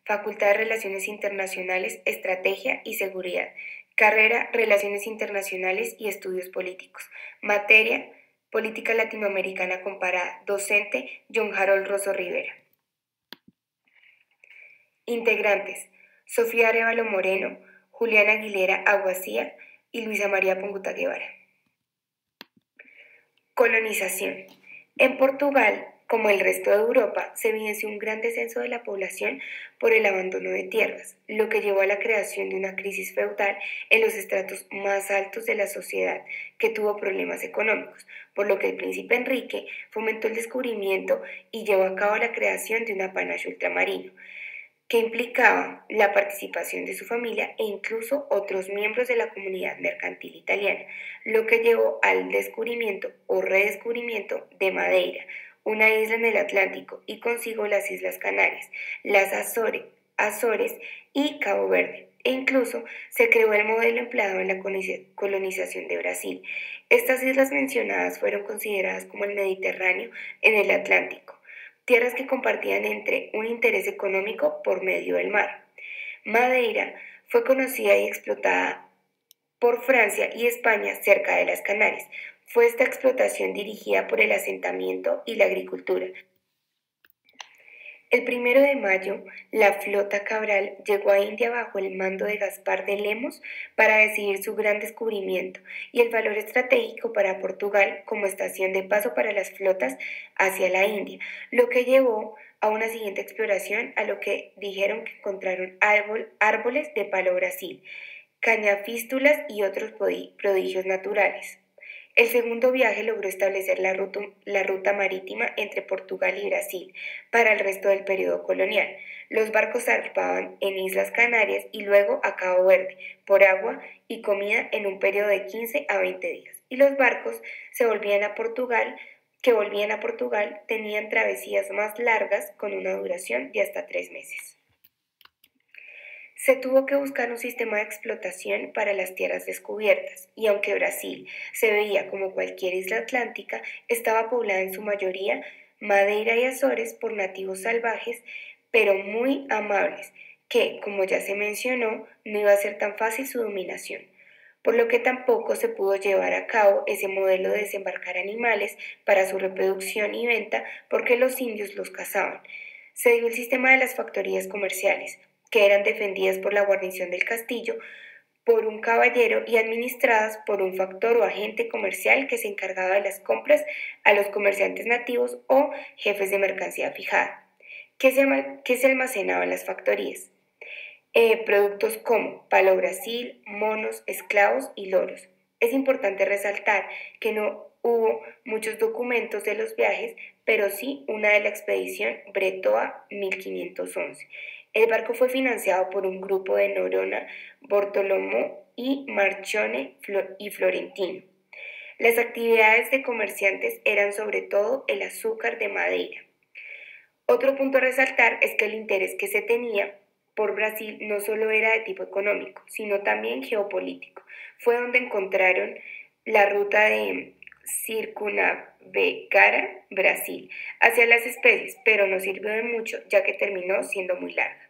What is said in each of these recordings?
Facultad de Relaciones Internacionales, Estrategia y Seguridad. Carrera, Relaciones Internacionales y Estudios Políticos. Materia, Política Latinoamericana Comparada. Docente, John Harold Rosso Rivera. Integrantes, Sofía Arévalo Moreno, Juliana Aguilera Aguacía y Luisa María Punguta Guevara. Colonización. En Portugal, como el resto de Europa, se evidenció un gran descenso de la población por el abandono de tierras, lo que llevó a la creación de una crisis feudal en los estratos más altos de la sociedad, que tuvo problemas económicos, por lo que el príncipe Enrique fomentó el descubrimiento y llevó a cabo la creación de un apanajo ultramarino, que implicaba la participación de su familia e incluso otros miembros de la comunidad mercantil italiana, lo que llevó al descubrimiento o redescubrimiento de Madeira, una isla en el Atlántico, y consigo las Islas Canarias, las Azores y Cabo Verde, e incluso se creó el modelo empleado en la colonización de Brasil. Estas islas mencionadas fueron consideradas como el Mediterráneo en el Atlántico, tierras que compartían entre un interés económico por medio del mar. Madeira fue conocida y explotada por Francia y España cerca de las Canarias. Fue esta explotación dirigida por el asentamiento y la agricultura. El 1 de mayo, la flota Cabral llegó a India bajo el mando de Gaspar de Lemos para decidir su gran descubrimiento y el valor estratégico para Portugal como estación de paso para las flotas hacia la India, lo que llevó a una siguiente exploración, a lo que dijeron que encontraron árboles de palo Brasil, cañafístulas y otros prodigios naturales. El segundo viaje logró establecer la ruta marítima entre Portugal y Brasil para el resto del periodo colonial. Los barcos zarpaban en Islas Canarias y luego a Cabo Verde por agua y comida en un periodo de 15 a 20 días. Y los barcos que volvían a Portugal tenían travesías más largas con una duración de hasta 3 meses. Se tuvo que buscar un sistema de explotación para las tierras descubiertas, y aunque Brasil se veía como cualquier isla atlántica, estaba poblada en su mayoría, Madeira y Azores, por nativos salvajes, pero muy amables, que, como ya se mencionó, no iba a ser tan fácil su dominación, por lo que tampoco se pudo llevar a cabo ese modelo de desembarcar animales para su reproducción y venta porque los indios los cazaban. Se dio el sistema de las factorías comerciales, que eran defendidas por la guarnición del castillo, por un caballero y administradas por un factor o agente comercial que se encargaba de las compras a los comerciantes nativos o jefes de mercancía fijada. ¿Qué se almacenaba en las factorías? Productos como palo Brasil, monos, esclavos y loros. Es importante resaltar que no hubo muchos documentos de los viajes, pero sí una de la expedición Bretoa 1511. El barco fue financiado por un grupo de Noronha, Bortolomeo y Marchone y Florentino. Las actividades de comerciantes eran sobre todo el azúcar de Madeira. Otro punto a resaltar es que el interés que se tenía por Brasil no solo era de tipo económico, sino también geopolítico. Fue donde encontraron la ruta de circunnavegar Brasil hacia las especies, pero no sirvió de mucho ya que terminó siendo muy larga.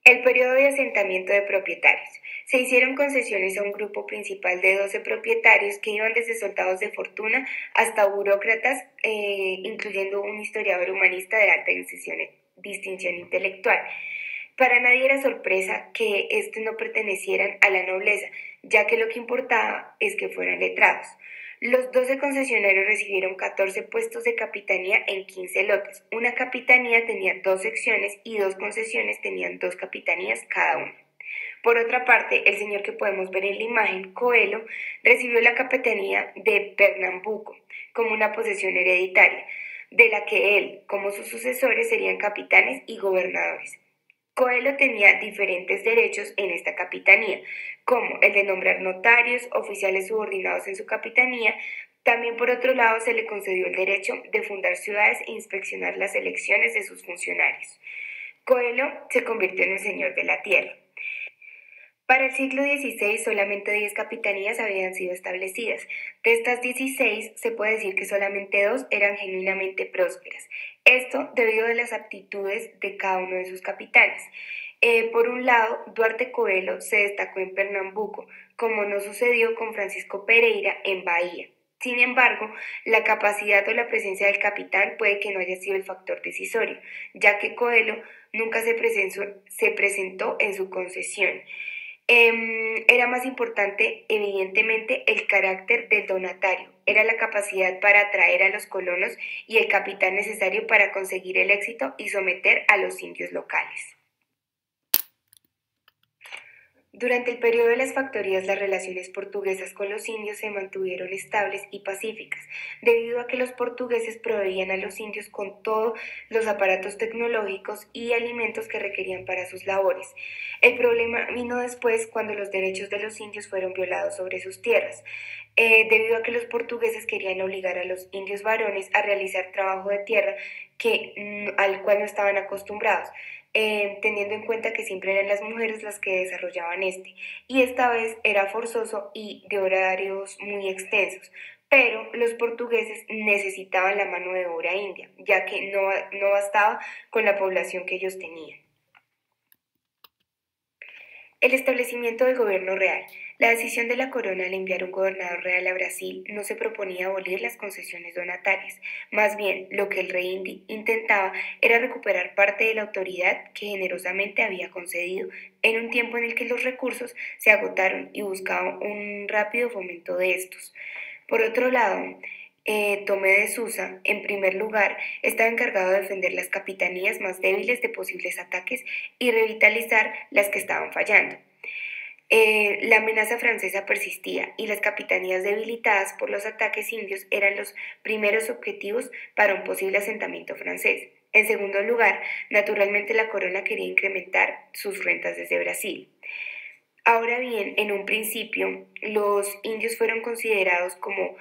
El periodo de asentamiento de propietarios. Se hicieron concesiones a un grupo principal de 12 propietarios que iban desde soldados de fortuna hasta burócratas, incluyendo un historiador humanista de alta distinción intelectual. Para nadie era sorpresa que estos no pertenecieran a la nobleza, ya que lo que importaba es que fueran letrados. Los 12 concesionarios recibieron 14 puestos de capitanía en 15 lotes. Una capitanía tenía 2 secciones y 2 concesiones tenían 2 capitanías cada una. Por otra parte, el señor que podemos ver en la imagen, Coelho, recibió la capitanía de Pernambuco como una posesión hereditaria, de la que él, como sus sucesores, serían capitanes y gobernadores. Coelho tenía diferentes derechos en esta capitanía, como el de nombrar notarios, oficiales subordinados en su capitanía. También, por otro lado, se le concedió el derecho de fundar ciudades e inspeccionar las elecciones de sus funcionarios. Coelho se convirtió en el señor de la tierra. Para el siglo XVI solamente 10 capitanías habían sido establecidas. De estas 16 se puede decir que solamente 2 eran genuinamente prósperas. Esto debido a las aptitudes de cada uno de sus capitanes. Por un lado, Duarte Coelho se destacó en Pernambuco, como no sucedió con Francisco Pereira en Bahía. Sin embargo, la capacidad o la presencia del capitán puede que no haya sido el factor decisorio, ya que Coelho nunca se presentó en su concesión. Era más importante, evidentemente, el carácter del donatario, era la capacidad para atraer a los colonos y el capital necesario para conseguir el éxito y someter a los indios locales. Durante el periodo de las factorías, las relaciones portuguesas con los indios se mantuvieron estables y pacíficas, debido a que los portugueses proveían a los indios con todos los aparatos tecnológicos y alimentos que requerían para sus labores. El problema vino después cuando los derechos de los indios fueron violados sobre sus tierras, debido a que los portugueses querían obligar a los indios varones a realizar trabajo de tierra al cual no estaban acostumbrados, teniendo en cuenta que siempre eran las mujeres las que desarrollaban y esta vez era forzoso y de horarios muy extensos. Pero los portugueses necesitaban la mano de obra india, ya que no bastaba con la población que ellos tenían. El establecimiento del gobierno real. La decisión de la corona al enviar un gobernador real a Brasil no se proponía abolir las concesiones donatarias. Más bien, lo que el rey intentaba era recuperar parte de la autoridad que generosamente había concedido en un tiempo en el que los recursos se agotaron y buscaba un rápido fomento de estos. Por otro lado, Tomé de Sousa, en primer lugar, estaba encargado de defender las capitanías más débiles de posibles ataques y revitalizar las que estaban fallando. La amenaza francesa persistía y las capitanías debilitadas por los ataques indios eran los primeros objetivos para un posible asentamiento francés. En segundo lugar, naturalmente la corona quería incrementar sus rentas desde Brasil. Ahora bien, en un principio, los indios fueron considerados como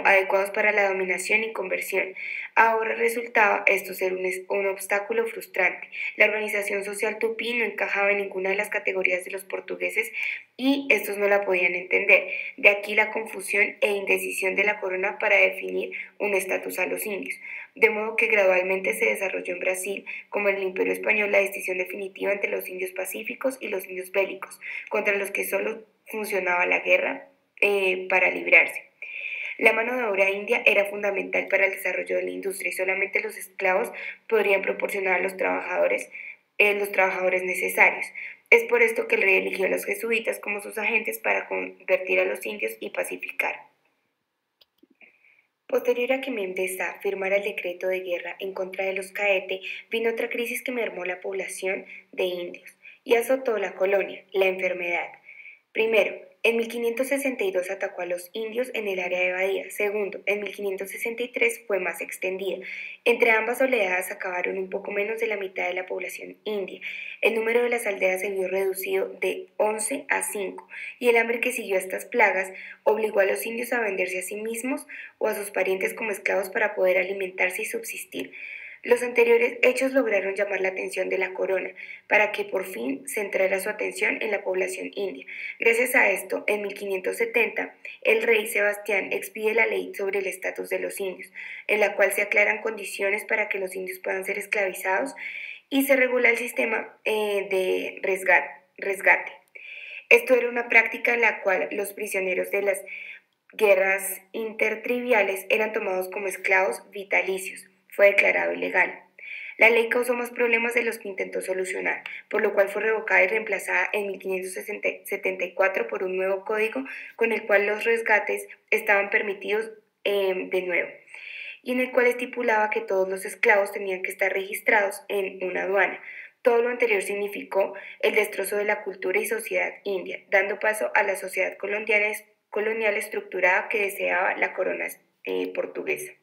adecuados para la dominación y conversión. Ahora resultaba esto ser un obstáculo frustrante. La organización social tupí no encajaba en ninguna de las categorías de los portugueses y estos no la podían entender. De aquí la confusión e indecisión de la corona para definir un estatus a los indios. De modo que gradualmente se desarrolló en Brasil, como en el Imperio Español, la distinción definitiva entre los indios pacíficos y los indios bélicos, contra los que solo funcionaba la guerra para librarse. La mano de obra india era fundamental para el desarrollo de la industria y solamente los esclavos podrían proporcionar a los trabajadores necesarios. Es por esto que el rey eligió a los jesuitas como sus agentes para convertir a los indios y pacificar. Posterior a que Mendoza firmara el decreto de guerra en contra de los Caete, vino otra crisis que mermó la población de indios y azotó la colonia, la enfermedad. Primero, en 1562 atacó a los indios en el área de Bahía. Segundo, en 1563 fue más extendida. Entre ambas oleadas acabaron un poco menos de la mitad de la población india. El número de las aldeas se vio reducido de 11 a 5 y el hambre que siguió a estas plagas obligó a los indios a venderse a sí mismos o a sus parientes como esclavos para poder alimentarse y subsistir. Los anteriores hechos lograron llamar la atención de la corona, para que por fin centrara su atención en la población india. Gracias a esto, en 1570, el rey Sebastián expide la ley sobre el estatus de los indios, en la cual se aclaran condiciones para que los indios puedan ser esclavizados y se regula el sistema de resgate. Esto era una práctica en la cual los prisioneros de las guerras intertriviales eran tomados como esclavos vitalicios. Fue declarado ilegal. La ley causó más problemas de los que intentó solucionar, por lo cual fue revocada y reemplazada en 1574 por un nuevo código con el cual los resgates estaban permitidos de nuevo, y en el cual estipulaba que todos los esclavos tenían que estar registrados en una aduana. Todo lo anterior significó el destrozo de la cultura y sociedad india, dando paso a la sociedad colonial estructurada que deseaba la corona portuguesa.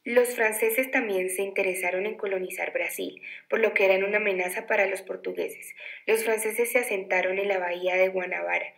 Los franceses también se interesaron en colonizar Brasil, por lo que eran una amenaza para los portugueses. Los franceses se asentaron en la bahía de Guanabara,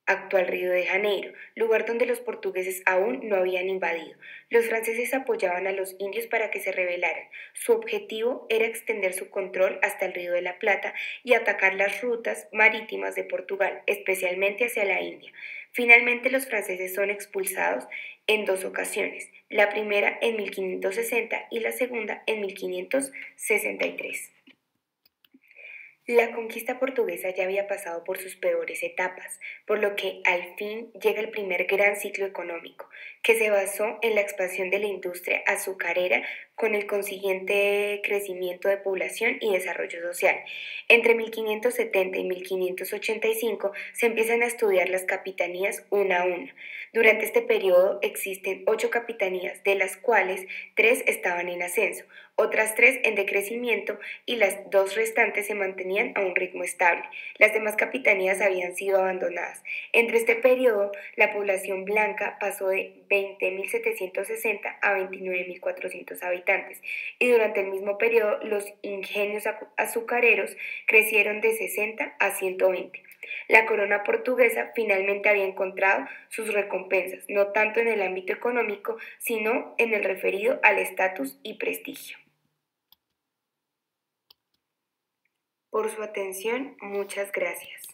actual Río de Janeiro, lugar donde los portugueses aún no habían invadido. Los franceses apoyaban a los indios para que se rebelaran. Su objetivo era extender su control hasta el Río de la Plata y atacar las rutas marítimas de Portugal, especialmente hacia la India. Finalmente los franceses son expulsados en dos ocasiones, la primera en 1560 y la segunda en 1563. La conquista portuguesa ya había pasado por sus peores etapas, por lo que al fin llega el primer gran ciclo económico, que se basó en la expansión de la industria azucarera con el consiguiente crecimiento de población y desarrollo social. Entre 1570 y 1585 se empiezan a estudiar las capitanías una a una. Durante este periodo existen 8 capitanías, de las cuales 3 estaban en ascenso, otras 3 en decrecimiento y las 2 restantes se mantenían a un ritmo estable. Las demás capitanías habían sido abandonadas. Entre este periodo, la población blanca pasó de 20.760 a 29.400 habitantes y durante el mismo periodo los ingenios azucareros crecieron de 60 a 120. La corona portuguesa finalmente había encontrado sus recompensas, no tanto en el ámbito económico, sino en el referido al estatus y prestigio. Por su atención, muchas gracias.